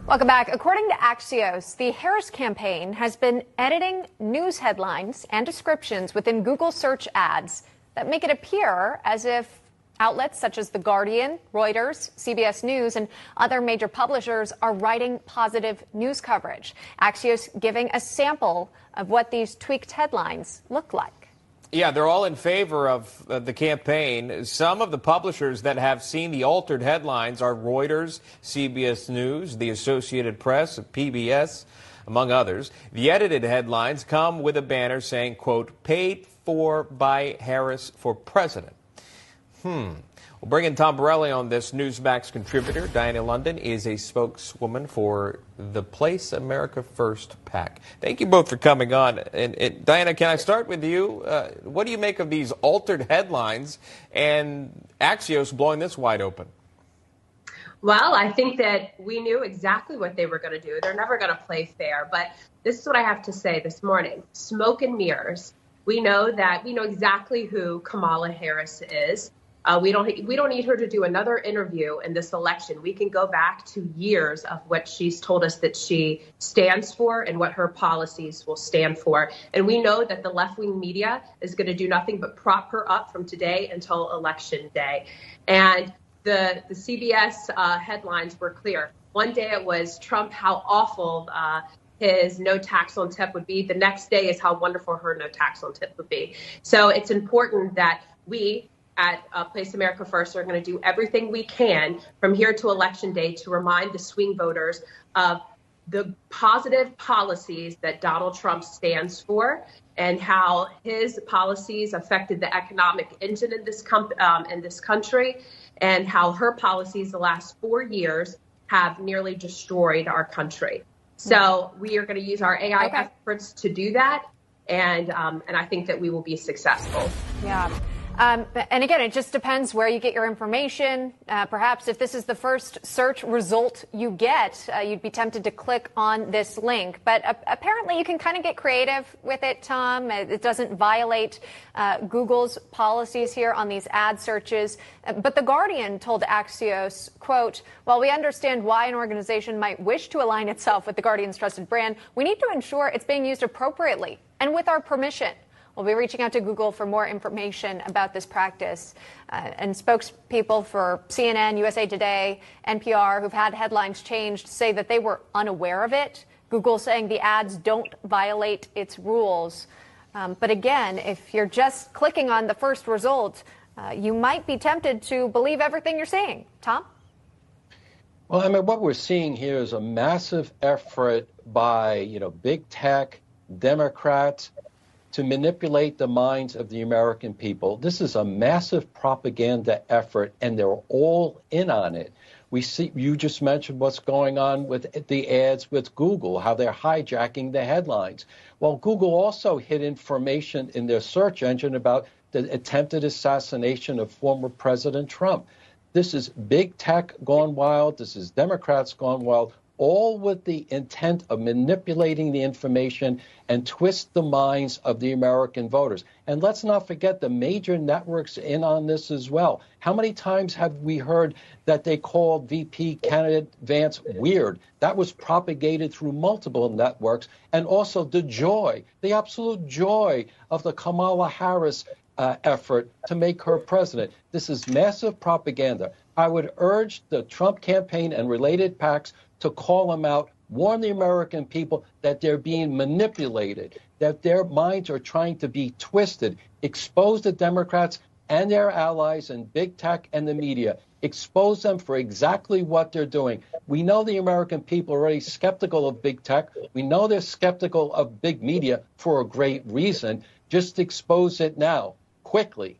Welcome back. According to Axios, the Harris campaign has been editing news headlines and descriptions within Google search ads that make it appear as if outlets such as The Guardian, Reuters, CBS News, and other major publishers are writing positive news coverage. Axios giving a sample of what these tweaked headlines look like. Yeah, they're all in favor of the campaign. Some of the publishers that have seen the altered headlines are Reuters, CBS News, the Associated Press, PBS, among others. The edited headlines come with a banner saying, quote, paid for by Harris for president. We'll bring in Tom Borelli on this. Newsmax contributor Diana London is a spokeswoman for the Place America First PAC. Thank you both for coming on. And Diana, can I start with you? What do you make of these altered headlines and Axios blowing this wide open? Well, I think that we knew exactly what they were going to do. They're never going to play fair. But this is what I have to say this morning. Smoke and mirrors. We know exactly who Kamala Harris is. We don't need her to do another interview in this election. We can go back to years of what she's told us that she stands for and what her policies will stand for. And we know that the left-wing media is going to do nothing but prop her up from today until Election Day. And the CBS headlines were clear. One day it was Trump, how awful his no tax on tip would be. The next day is how wonderful her no tax on tip would be. So it's important that we at Place America First are going to do everything we can from here to Election Day to remind the swing voters of the positive policies that Donald Trump stands for and how his policies affected the economic engine in this country and how her policies the last 4 years have nearly destroyed our country. So we are going to use our AI efforts to do that, and I think that we will be successful. Yeah. And again, it just depends where you get your information. Perhaps if this is the first search result you get, you'd be tempted to click on this link. But apparently you can kind of get creative with it, Tom. It doesn't violate Google's policies here on these ad searches. But The Guardian told Axios, quote, while we understand why an organization might wish to align itself with The Guardian's trusted brand, we need to ensure it's being used appropriately and with our permission. We'll be reaching out to Google for more information about this practice. And spokespeople for CNN, USA Today, NPR, who've had headlines changed, say that they were unaware of it. Google saying the ads don't violate its rules. But again, if you're just clicking on the first result, you might be tempted to believe everything you're seeing. Tom? Well, I mean, what we're seeing here is a massive effort by, big tech, Democrats, to manipulate the minds of the American people. This is a massive propaganda effort, and they're all in on it. We see, you just mentioned what's going on with the ads with Google, how they're hijacking the headlines. Well, Google also hid information in their search engine about the attempted assassination of former President Trump. This is big tech gone wild. This is Democrats gone wild, all with the intent of manipulating the information and twist the minds of the American voters. And let's not forget the major networks in on this as well. How many times have we heard that they called VP candidate Vance weird? That was propagated through multiple networks. And also the absolute joy of the Kamala Harris effort to make her president. This is massive propaganda. I would urge the Trump campaign and related PACs to call them out, warn the American people that they're being manipulated, that their minds are trying to be twisted, expose the Democrats and their allies in big tech and the media, expose them for exactly what they're doing. We know the American people are already skeptical of big tech. We know they're skeptical of big media for a great reason. Just expose it now, quickly.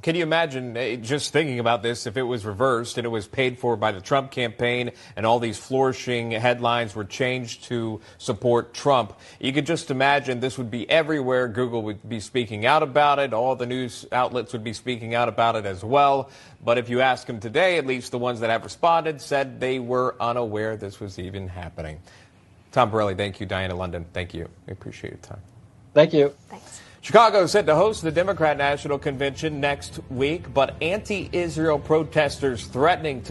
Can you imagine, just thinking about this, if it was reversed and it was paid for by the Trump campaign and all these flourishing headlines were changed to support Trump? You could just imagine this would be everywhere. Google would be speaking out about it. All the news outlets would be speaking out about it as well. But if you ask them today, at least the ones that have responded said they were unaware this was even happening. Tom Borelli, thank you. Diana London, thank you. I appreciate your time. Thank you. Thanks. Chicago is set to host the Democrat National Convention next week, but anti-Israel protesters threatening to